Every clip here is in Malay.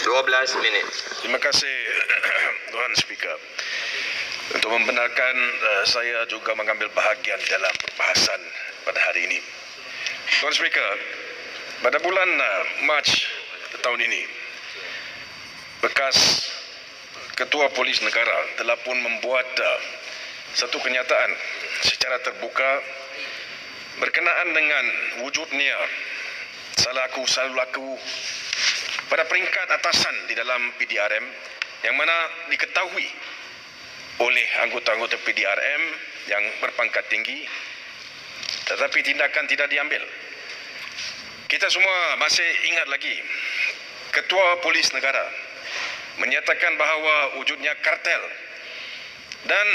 12 minit. Terima kasih Tuan Speaker. Untuk membenarkan saya juga mengambil bahagian dalam perbahasan pada hari ini. Tuan Speaker, pada bulan Mac tahun ini, bekas Ketua Polis Negara telah pun membuat satu kenyataan secara terbuka berkenaan dengan wujudnya salah laku pada peringkat atasan di dalam PDRM yang mana diketahui oleh anggota-anggota PDRM yang berpangkat tinggi, tetapi tindakan tidak diambil. Kita semua masih ingat lagi Ketua Polis Negara menyatakan bahawa wujudnya kartel, dan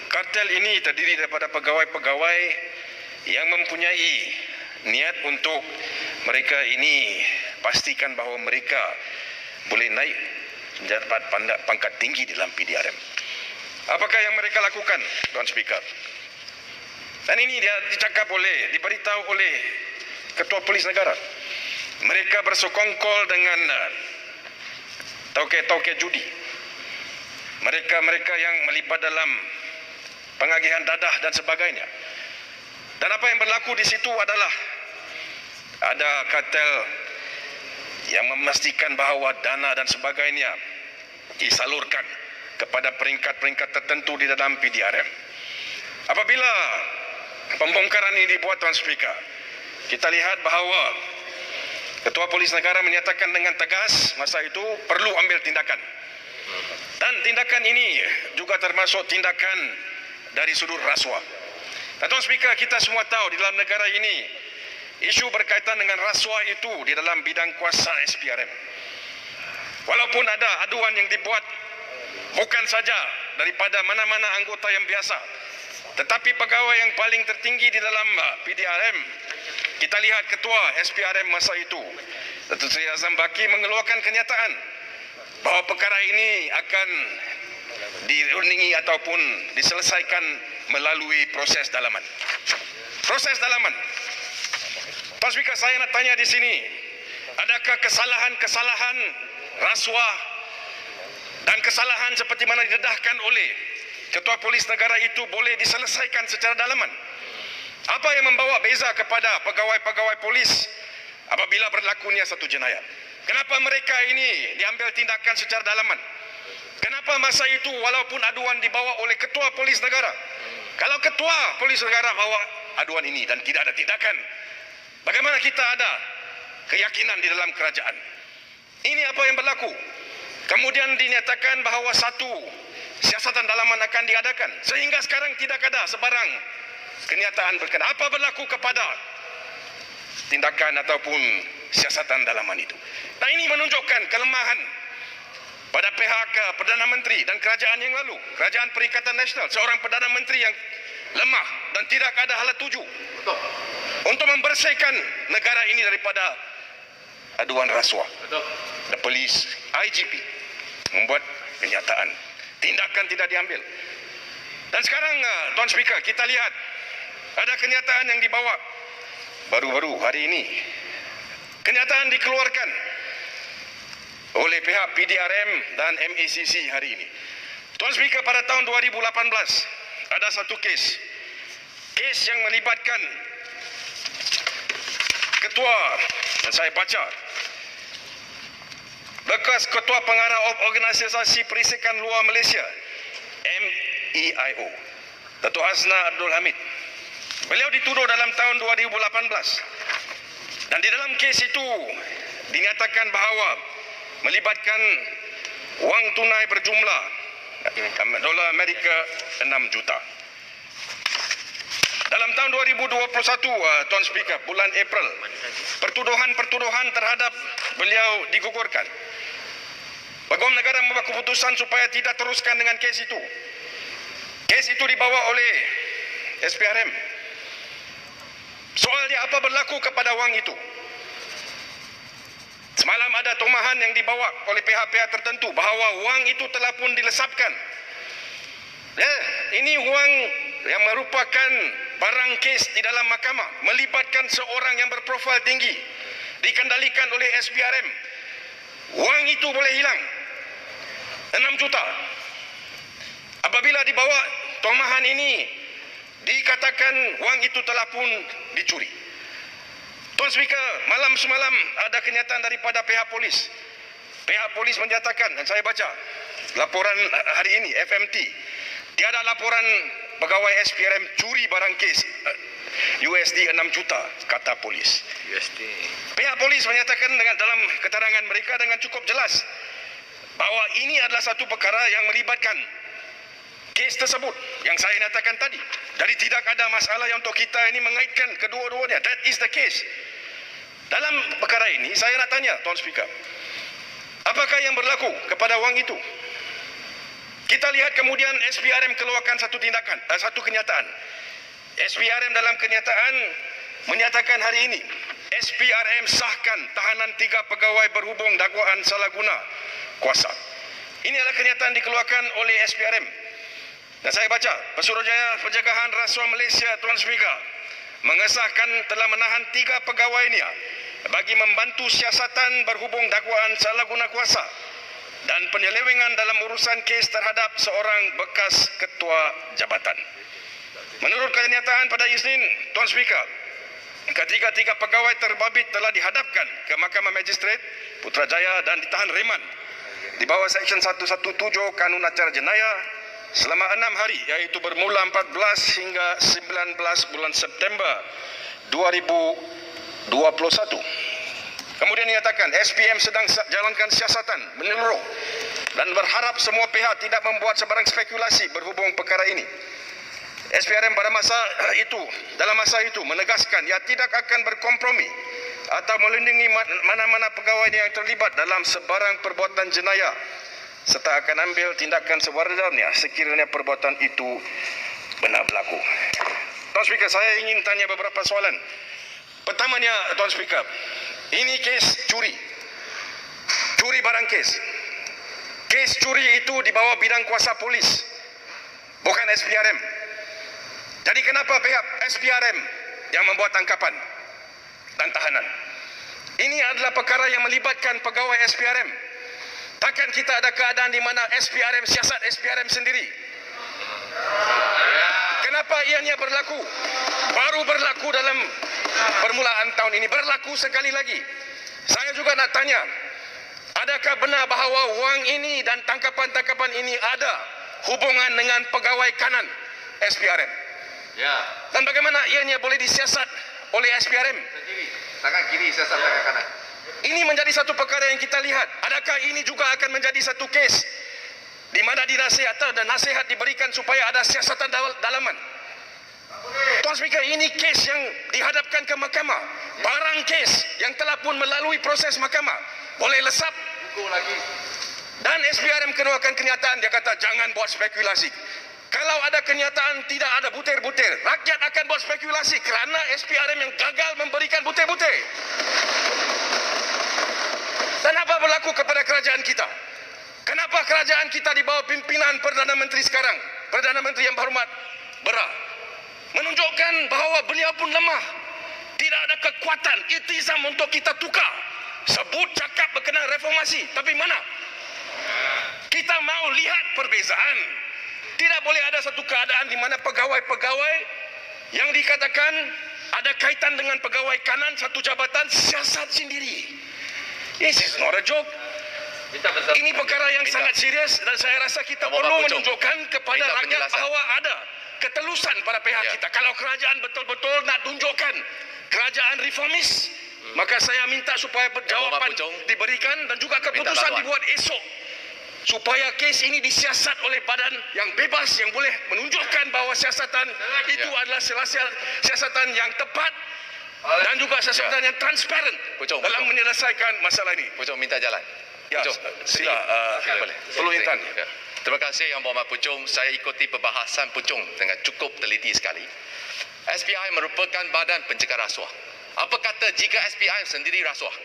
kartel ini terdiri daripada pegawai-pegawai yang mempunyai niat untuk mereka ini pastikan bahawa mereka boleh naik mendapat pangkat tinggi dalam PDRM. Apakah yang mereka lakukan, Tuan Speaker? Dan ini dia diberitahu oleh Ketua Polis Negara. Mereka bersekongkol dengan tauke-tauke judi. Mereka yang melibat dalam pengagihan dadah dan sebagainya. Dan apa yang berlaku di situ adalah ada kartel yang memastikan bahawa dana dan sebagainya disalurkan kepada peringkat-peringkat tertentu di dalam PDRM. Apabila pembongkaran ini dibuat, Tuan Speaker, kita lihat bahawa Ketua Polis Negara menyatakan dengan tegas masa itu perlu ambil tindakan. Dan tindakan ini juga termasuk tindakan dari sudut rasuah. Dan Tuan Speaker, kita semua tahu di dalam negara ini isu berkaitan dengan rasuah itu di dalam bidang kuasa SPRM. Walaupun ada aduan yang dibuat bukan saja daripada mana-mana anggota yang biasa, tetapi pegawai yang paling tertinggi di dalam PDRM, kita lihat Ketua SPRM masa itu, Datuk Seri Azam Baki, mengeluarkan kenyataan bahawa perkara ini akan dirundingi ataupun diselesaikan melalui proses dalaman. Proses dalaman. Tuan Speaker, saya nak tanya di sini, adakah kesalahan-kesalahan rasuah dan kesalahan seperti mana didedahkan oleh Ketua Polis Negara itu boleh diselesaikan secara dalaman? Apa yang membawa beza kepada pegawai-pegawai polis apabila berlakunya satu jenayah? Kenapa mereka ini diambil tindakan secara dalaman? Kenapa masa itu walaupun aduan dibawa oleh Ketua Polis Negara, kalau Ketua Polis Negara bawa aduan ini dan tidak ada tindakan, bagaimana kita ada keyakinan di dalam kerajaan? Ini apa yang berlaku. Kemudian dinyatakan bahawa satu siasatan dalaman akan diadakan, sehingga sekarang tidak ada sebarang kenyataan berkenaan apa berlaku kepada tindakan ataupun siasatan dalaman itu. Nah, ini menunjukkan kelemahan pada pihak Perdana Menteri dan kerajaan yang lalu, Kerajaan Perikatan Nasional, seorang Perdana Menteri yang lemah dan tidak ada hala tuju untuk membersihkan negara ini daripada aduan rasuah. The Police IGP membuat kenyataan, tindakan tidak diambil. Dan sekarang Tuan Speaker, kita lihat ada kenyataan yang dibawa baru-baru hari ini. Kenyataan dikeluarkan oleh pihak PDRM dan MACC hari ini. Tuan Speaker, pada tahun 2018 ada satu kes yang melibatkan ketua, dan saya baca, bekas Ketua Pengarah Organisasi Perisikan Luar Malaysia MEIO, Datuk Hasna Abdul Hamid. Beliau dituduh dalam tahun 2018, dan di dalam kes itu dinyatakan bahawa melibatkan wang tunai berjumlah dolar Amerika 6 juta. Dalam tahun 2021, Tuan Speaker, bulan April, pertuduhan terhadap beliau digugurkan. Peguam negara membuat keputusan supaya tidak teruskan dengan kes itu. Kes itu dibawa oleh SPRM. Soalnya apa berlaku kepada wang itu? Semalam ada tumahan yang dibawa oleh pihak-pihak tertentu bahawa wang itu telah pun dilesapkan. Ini wang yang merupakan barang kes di dalam mahkamah, melibatkan seorang yang berprofil tinggi, dikendalikan oleh SPRM. wang itu boleh hilang 6 juta. Apabila dibawa tomahan ini dikatakan wang itu telah pun dicuri. Tuan Speaker, malam semalam ada kenyataan daripada pihak polis. Pihak polis menyatakan, dan saya baca laporan hari ini, FMT, tiada laporan pegawai SPRM curi barang kes USD 6 juta, kata polis. Pihak polis menyatakan dalam keterangan mereka dengan cukup jelas bahawa ini adalah satu perkara yang melibatkan kes tersebut yang saya nyatakan tadi. Jadi tidak ada masalah yang untuk kita ini mengaitkan kedua-duanya. That is the case. Dalam perkara ini saya nak tanya Tuan Speaker, apakah yang berlaku kepada wang itu? Kita lihat kemudian SPRM keluarkan satu tindakan, satu kenyataan. SPRM dalam kenyataan menyatakan hari ini SPRM sahkan tahanan 3 pegawai berhubung dakwaan salah guna kuasa. Ini adalah kenyataan dikeluarkan oleh SPRM. Dan saya baca, Pesuruhjaya Pencegahan Rasuah Malaysia, Tuan Speaker, mengesahkan telah menahan 3 pegawainya bagi membantu siasatan berhubung dakwaan salah guna kuasa dan penyelewengan dalam urusan kes terhadap seorang bekas ketua jabatan. Menurut kenyataan pada Isnin, Tuan Speaker, ketiga-tiga pegawai terbabit telah dihadapkan ke Mahkamah Magistrate Putrajaya dan ditahan reman di bawah Seksyen 117 Kanun Acara Jenayah selama 6 hari, iaitu bermula 14 hingga 19 bulan September 2021. Kemudian dinyatakan SPM sedang jalankan siasatan menyeluruh dan berharap semua pihak tidak membuat sebarang spekulasi berhubung perkara ini. SPRM dalam masa itu menegaskan ia tidak akan berkompromi atau melindungi mana-mana pegawai yang terlibat dalam sebarang perbuatan jenayah serta akan ambil tindakan sewajarnya sekiranya perbuatan itu benar berlaku. Tuan Speaker, saya ingin tanya beberapa soalan. Pertamanya, Tuan Speaker, ini kes curi barang kes. Kes curi itu di bawah bidang kuasa polis, bukan SPRM. Jadi kenapa pihak SPRM yang membuat tangkapan dan tahanan? Ini adalah perkara yang melibatkan pegawai SPRM. Takkan kita ada keadaan di mana SPRM siasat SPRM sendiri? Kenapa ianya berlaku? Baru berlaku dalam permulaan tahun ini, berlaku sekali lagi. Saya juga nak tanya, adakah benar bahawa wang ini dan tangkapan-tangkapan ini ada hubungan dengan pegawai kanan SPRM? Ya. Dan bagaimana ianya boleh disiasat oleh SPRM? Tangan kiri siasat tangan kanan. Ini menjadi satu perkara yang kita lihat. Adakah ini juga akan menjadi satu kes di mana dinasihati dan nasihat diberikan supaya ada siasatan dalaman? Tuan Speaker, ini kes yang dihadapkan ke mahkamah. Barang kes yang telah pun melalui proses mahkamah boleh lesap. Dan SPRM keluarkan kenyataan, dia kata jangan buat spekulasi. Kalau ada kenyataan tidak ada butir-butir, rakyat akan buat spekulasi kerana SPRM yang gagal memberikan butir-butir. Dan apa berlaku kepada kerajaan kita? Kenapa kerajaan kita di bawah pimpinan Perdana Menteri sekarang, Perdana Menteri yang berhormat Bera, menunjukkan bahawa beliau pun lemah. Tidak ada kekuatan, iltizam untuk kita tukar. Sebut cakap berkenaan reformasi, tapi mana? Kita mau lihat perbezaan. Tidak boleh ada satu keadaan di mana pegawai-pegawai yang dikatakan ada kaitan dengan pegawai kanan satu jabatan siasat sendiri. This is not a joke. Ini perkara yang sangat serius dan saya rasa kita perlu menunjukkan kepada rakyat bahawa ada ketelusan pada pihak kita. Kalau kerajaan betul-betul nak tunjukkan kerajaan reformis, maka saya minta supaya jawapan diberikan dan juga keputusan dibuat esok, supaya kes ini disiasat oleh badan yang bebas yang boleh menunjukkan bahawa siasatan itu adalah siasatan yang tepat dan juga siasatan yang transparan dalam menyelesaikan masalah ini. Pucung minta jalan. Ya, sila perlu intan. Terima kasih Yang Berhormat Pucung. Saya ikuti perbahasan Pucung dengan cukup teliti sekali. SPI merupakan badan pencegah rasuah. Apa kata jika SPI sendiri rasuah?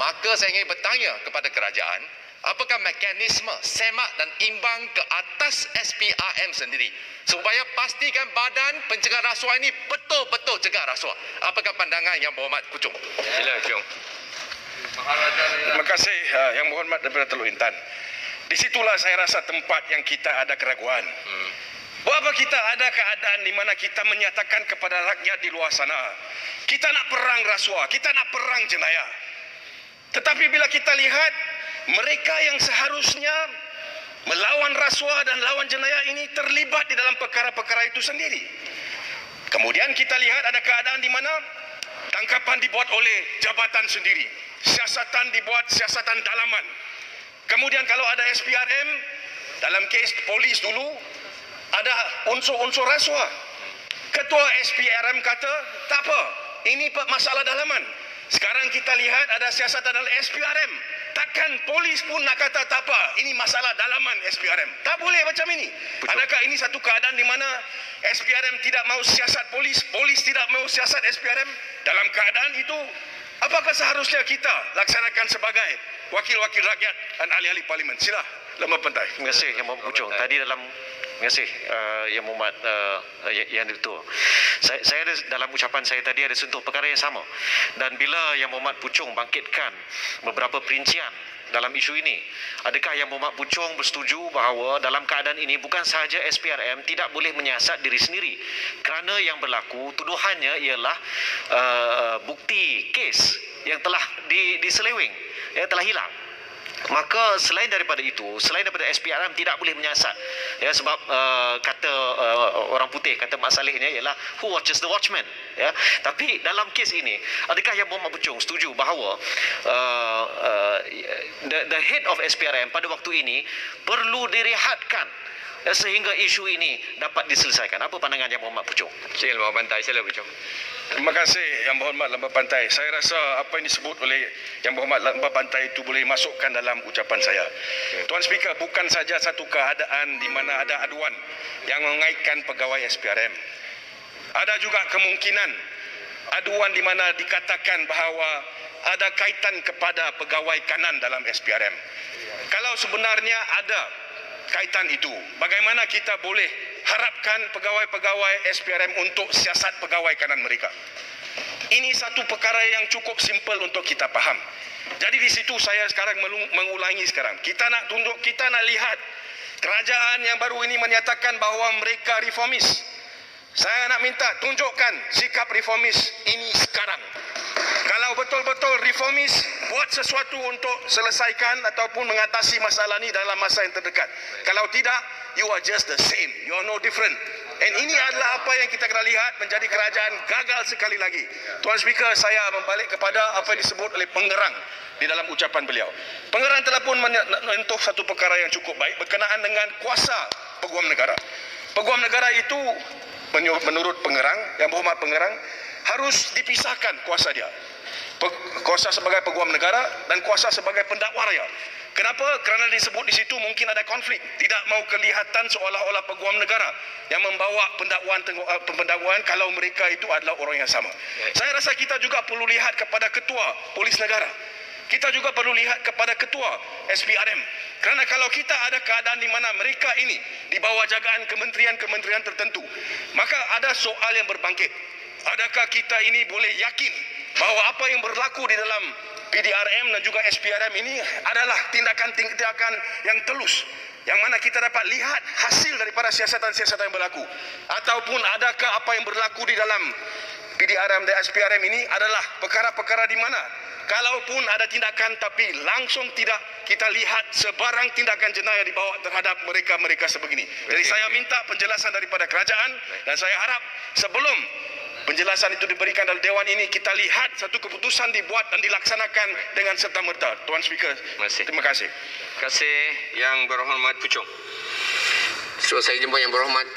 Maka saya ingin bertanya kepada kerajaan, apakah mekanisme semak dan imbang ke atas SPRM sendiri supaya pastikan badan pencegah rasuah ini betul-betul cegah rasuah? Apakah pandangan Yang Berhormat Pucung? Sila, Pucung. Terima kasih Yang Berhormat daripada Teluk Intan. Di situlah saya rasa tempat yang kita ada keraguan. Buat apa kita ada keadaan di mana kita menyatakan kepada rakyat di luar sana, kita nak perang rasuah, kita nak perang jenayah. Tetapi bila kita lihat mereka yang seharusnya melawan rasuah dan lawan jenayah ini terlibat di dalam perkara-perkara itu sendiri. Kemudian kita lihat ada keadaan di mana tangkapan dibuat oleh jabatan sendiri, siasatan dibuat siasatan dalaman. Kemudian kalau ada SPRM, dalam kes polis dulu ada unsur-unsur rasuah. Ketua SPRM kata, tak apa, ini masalah dalaman. Sekarang kita lihat ada siasatan dalam SPRM. Takkan polis pun nak kata tak apa, ini masalah dalaman SPRM. Tak boleh macam ini. Betul. Adakah ini satu keadaan di mana SPRM tidak mahu siasat polis, polis tidak mahu siasat SPRM? Dalam keadaan itu, apakah seharusnya kita laksanakan sebagai wakil-wakil rakyat dan ahli-ahli parlimen? Sila, Lemah Pantai. Terima kasih Yang Berhormat Puchong. Tadi dalam Terima kasih Yang Berhormat Yang Direktur. Saya ada dalam ucapan saya tadi ada sentuh perkara yang sama. Dan bila Yang Berhormat Puchong bangkitkan beberapa perincian dalam isu ini, adakah Yang Berhormat Puchong bersetuju bahawa dalam keadaan ini bukan sahaja SPRM tidak boleh menyiasat diri sendiri, kerana yang berlaku tuduhannya ialah bukti kes yang telah diseleweng, yang telah hilang. Maka selain daripada itu, selain daripada SPRM tidak boleh menyiasat, ya, sebab kata orang putih, kata Mak Salehnya ialah who watches the watchman, ya. Tapi dalam kes ini, adakah Yang Berhormat Puchong setuju bahawa the head of SPRM pada waktu ini perlu direhatkan sehingga isu ini dapat diselesaikan? Apa pandangan Yang Berhormat Puchong? Sila Lemah Pantai, sila Puchong. Terima kasih Yang Berhormat Lembah Pantai. Saya rasa apa yang disebut oleh Yang Berhormat Lembah Pantai itu boleh masukkan dalam ucapan saya. Tuan Speaker, bukan saja satu keadaan di mana ada aduan yang mengaitkan pegawai SPRM. Ada juga kemungkinan aduan di mana dikatakan bahawa ada kaitan kepada pegawai kanan dalam SPRM. Kalau sebenarnya ada kaitan itu, bagaimana kita boleh harapkan pegawai-pegawai SPRM untuk siasat pegawai kanan mereka? Ini satu perkara yang cukup simple untuk kita faham. Jadi di situ saya sekarang mengulangi sekarang. Kita nak tunjuk, kita nak lihat kerajaan yang baru ini menyatakan bahawa mereka reformis. Saya nak minta tunjukkan sikap reformis ini sekarang. Kalau betul-betul reformis, buat sesuatu untuk selesaikan ataupun mengatasi masalah ini dalam masa yang terdekat. Kalau tidak, you are just the same. You are no different. And ini adalah apa yang kita kena lihat menjadi kerajaan gagal sekali lagi. Tuan Speaker, saya membalik kepada apa yang disebut oleh Pengerang di dalam ucapan beliau. Pengerang telah pun menyentuh satu perkara yang cukup baik berkenaan dengan kuasa Peguam Negara. Peguam Negara itu menurut Pengerang, Yang Berhormat Pengerang, harus dipisahkan kuasa dia. Kuasa sebagai peguam negara dan kuasa sebagai pendakwa raya. Kenapa? Kerana disebut di situ mungkin ada konflik. Tidak mau kelihatan seolah-olah peguam negara yang membawa pendakwaan kalau mereka itu adalah orang yang sama. Saya rasa kita juga perlu lihat kepada ketua polis negara. Kita juga perlu lihat kepada ketua SPRM. Kerana kalau kita ada keadaan di mana mereka ini di bawah jagaan kementerian-kementerian tertentu, maka ada soal yang berbangkit. Adakah kita ini boleh yakin bahawa apa yang berlaku di dalam PDRM dan juga SPRM ini adalah tindakan-tindakan yang telus, yang mana kita dapat lihat hasil daripada siasatan-siasatan yang berlaku? Ataupun adakah apa yang berlaku di dalam PDRM dan SPRM ini adalah perkara-perkara di mana kalaupun ada tindakan tapi langsung tidak kita lihat sebarang tindakan jenayah dibawa terhadap mereka-mereka sebegini. Jadi saya minta penjelasan daripada kerajaan dan saya harap sebelum penjelasan itu diberikan dalam Dewan ini, kita lihat satu keputusan dibuat dan dilaksanakan dengan serta-merta. Tuan Speaker, terima kasih. Terima kasih Yang Berhormat Puchong. So saya jumpa Yang Berhormat,